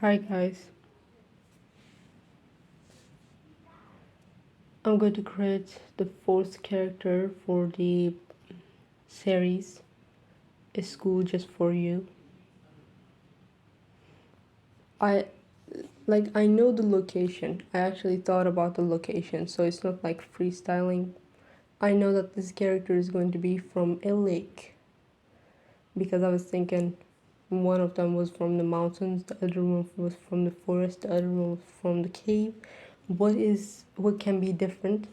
Hi guys, I'm going to create the fourth character for the series A School Just For You. I know the location. I actually thought about the location, so it's not like freestyling. I know that this character is going to be from a lake because I was thinking one of them was from the mountains, the other one was from the forest, the other one was from the cave. What can be different?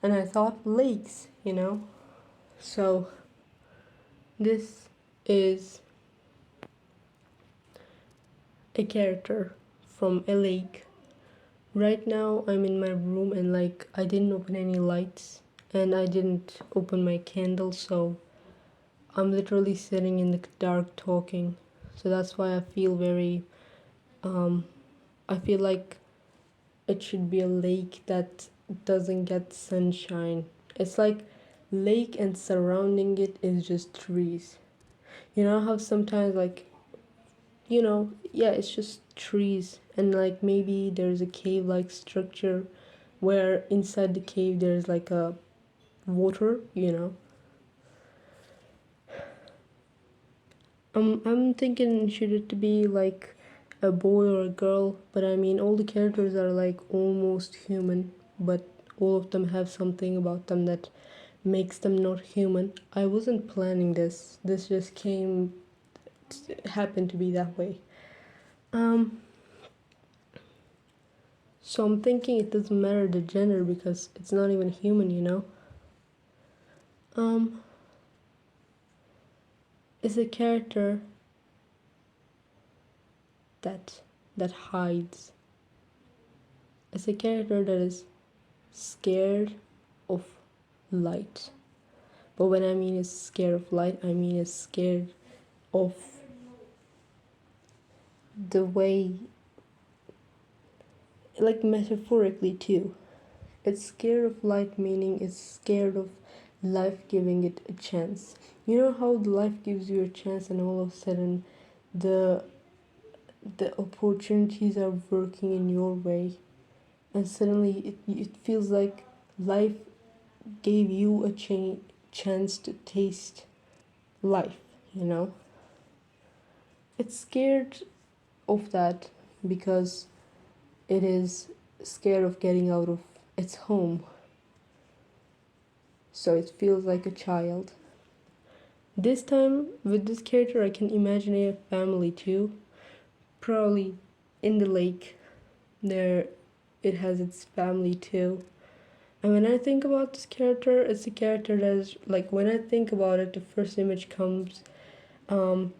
And I thought lakes. So this is a character from a lake. Right now I'm in my room and I didn't open any lights and I didn't open my candle, so I'm literally sitting in the dark talking. So that's why I feel very I feel like it should be a lake that doesn't get sunshine. It's like lake and surrounding it is just trees. You know how sometimes yeah, it's just trees and maybe there's a cave like structure where inside the cave there's like a water. I'm thinking should it be like a boy or a girl, but I mean all the characters are like almost human, but all of them have something about them that makes them not human. I wasn't planning this. This just happened to be that way. Um So I'm thinking it doesn't matter the gender because it's not even human. Um, it's a character that hides. It's a character that is scared of light. But when I mean is scared of light, I mean is scared of the way, like metaphorically too. It's scared of light, meaning it's scared of life giving it a chance. You know how life gives you a chance and all of a sudden the opportunities are working in your way and suddenly it feels like life gave you a chance to taste life. It's scared of that because it is scared of getting out of its home, so it feels like a child. This time with this character I can imagine a family too, probably in the lake. There it has its family too. And when I think about this character, it's a character that is like when I think about it, the first image comes um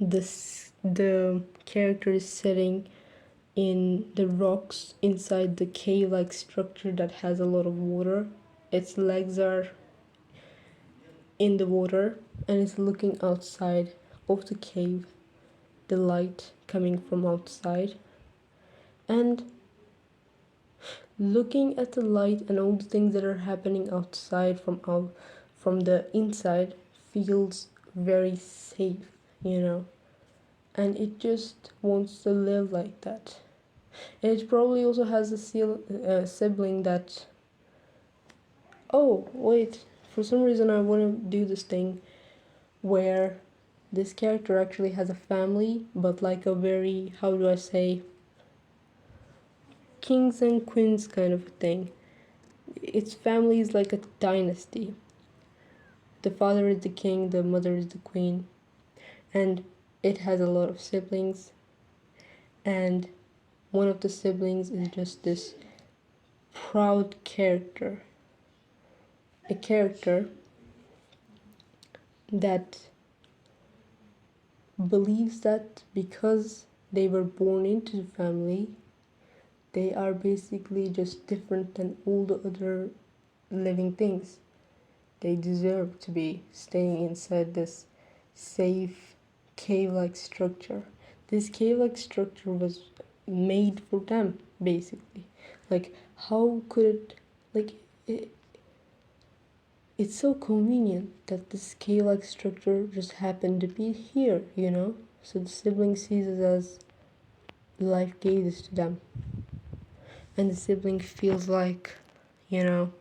the character is sitting in the rocks inside the cave like structure that has a lot of water. Its legs are in the water and it's looking outside of the cave, the light coming from outside. And looking at the light and all the things that are happening outside from the inside feels very safe. And it just wants to live like that. And it probably also has a sibling that, oh wait, for some reason I want to do this thing where this character actually has a family, but like a very, how do I say, kings and queens kind of a thing. Its family is like a dynasty. The father is the king, the mother is the queen, and it has a lot of siblings. And one of the siblings is just this proud character, a character that believes that because they were born into the family, they are basically just different than all the other living things. They deserve to be staying inside this safe cave like structure. This cave like structure was made for them, basically. Like, how could it, like, it, it's so convenient that this cave like structure just happened to be here. So the sibling sees it as life gave this to them. And the sibling feels like, you know,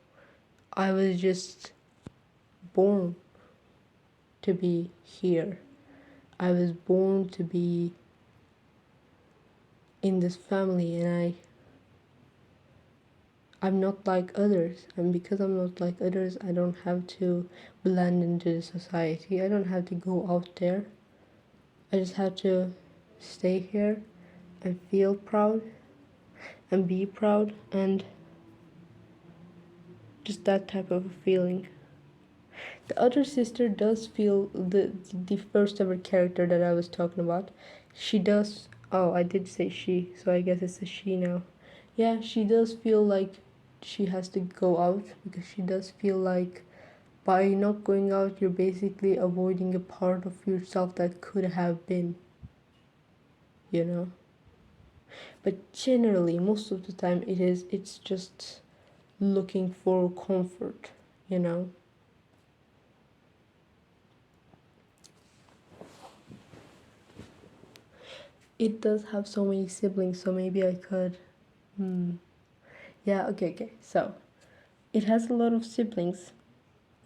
I was just born to be here. I was born to be in this family, and I'm not like others. And because I'm not like others, I don't have to blend into the society. I don't have to go out there. I just have to stay here and feel proud and be proud, and just that type of a feeling. The other sister does feel the first ever character that I was talking about. She does. Oh, I did say she, so I guess it's a she now. Yeah, she does feel like she has to go out because she does feel like by not going out, you're basically avoiding a part of yourself that could have been, you know. But generally, most of the time, it's just looking for comfort, you know. It does have so many siblings, so maybe I could. Yeah, okay. So, it has a lot of siblings,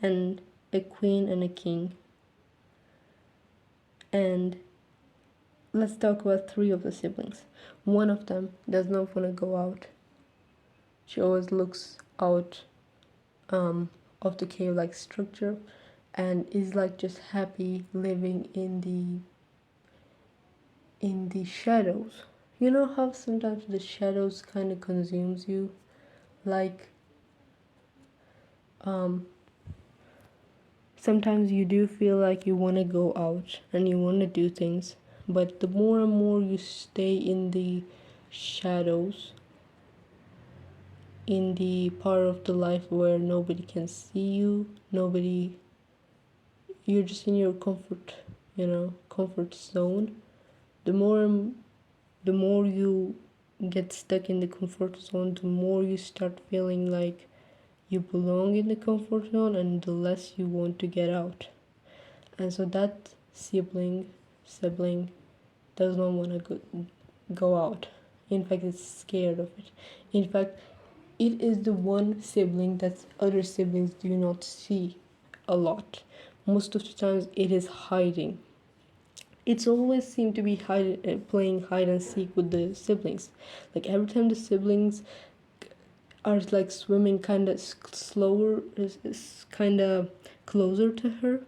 and a queen and a king. And let's talk about three of the siblings. One of them does not want to go out. She always looks out of the cave-like structure and is like just happy living in the shadows. You know how sometimes the shadows kind of consumes you, like sometimes you do feel like you want to go out and you want to do things, but the more and more you stay in the shadows, in the part of the life where nobody can see you, you're just in your comfort zone. The more you get stuck in the comfort zone, the more you start feeling like you belong in the comfort zone and the less you want to get out. And so that sibling does not want to go out. In fact, it's scared of it. In fact, it is the one sibling that other siblings do not see a lot. Most of the times it is hiding. It's always seemed to be playing hide and seek with the siblings. Like every time the siblings are like swimming kind of slower, is kind of closer to her,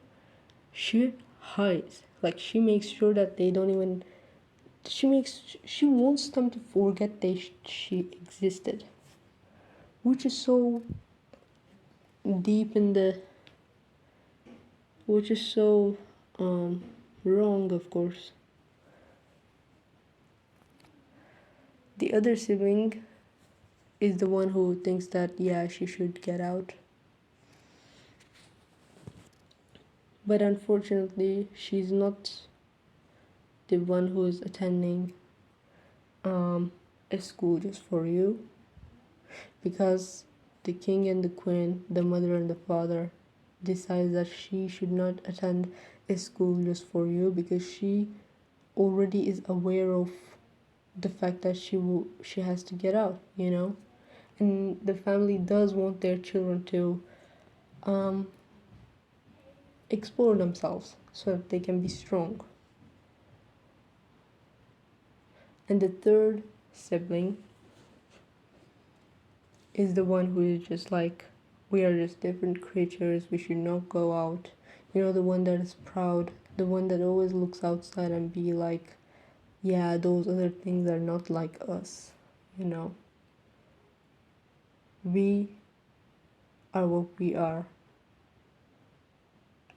she hides. Like she makes sure that they don't even. She wants them to forget she existed, which is so deep in the. Which is so wrong, of course. The other sibling is the one who thinks that, yeah, she should get out. But unfortunately, she's not the one who is attending a school just for you. Because the king and the queen, the mother and the father, decides that she should not attend a school just for you because she already is aware of the fact that she has to get out, you know. And the family does want their children to explore themselves so that they can be strong. And the third sibling is the one who is just like, we are just different creatures, we should not go out. You know, the one that is proud, the one that always looks outside and be like, yeah, those other things are not like us, you know. We are what we are.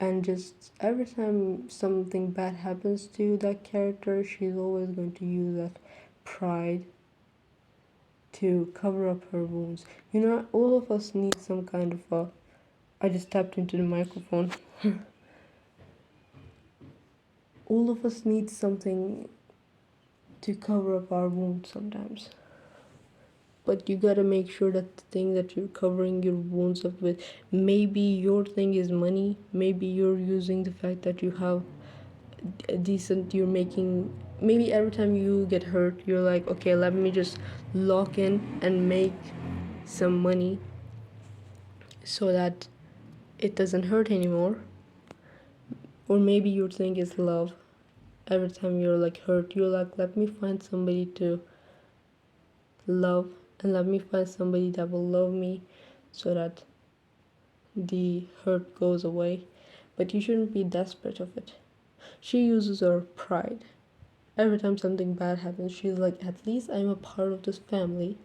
And just every time something bad happens to that character, she's always going to use that pride to cover up her wounds. You know, all of us need some kind of a. I just tapped into the microphone. All of us need something to cover up our wounds sometimes. But you gotta make sure that the thing that you're covering your wounds up with, maybe your thing is money, maybe you're using the fact that you have decent. You're making, maybe every time you get hurt you're like, okay, let me just lock in and make some money so that it doesn't hurt anymore. Or maybe your thing is love. Every time you're like hurt, you're like, let me find somebody to love, and let me find somebody that will love me so that the hurt goes away. But you shouldn't be desperate of it. She uses her pride. Every time something bad happens, she's like, at least I'm a part of this family,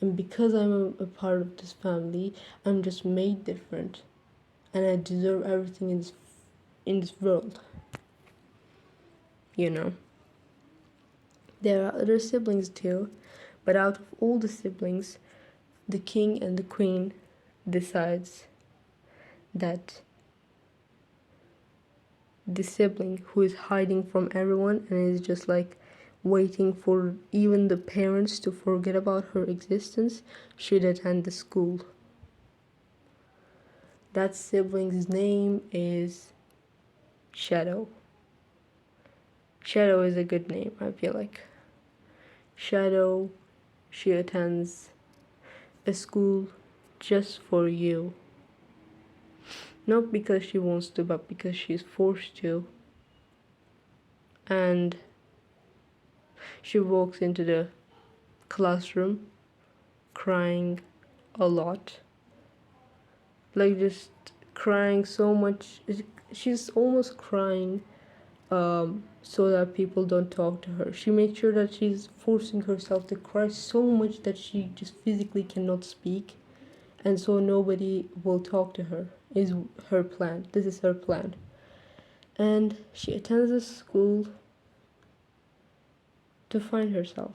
and because I'm a part of this family, I'm just made different, and I deserve everything in this world. You know, there are other siblings too, but out of all the siblings, the king and the queen decides that the sibling who is hiding from everyone and is just like waiting for even the parents to forget about her existence should attend the school. That sibling's name is Shadow. Shadow is a good name, I feel like. Shadow, she attends a school just for you. Not because she wants to, but because she's forced to. And she walks into the classroom crying a lot. Like, just crying so much. She's almost crying so that people don't talk to her. She makes sure that she's forcing herself to cry so much that she just physically cannot speak, and so nobody will talk to her. Is her plan. This is her plan. And she attends this school to find herself.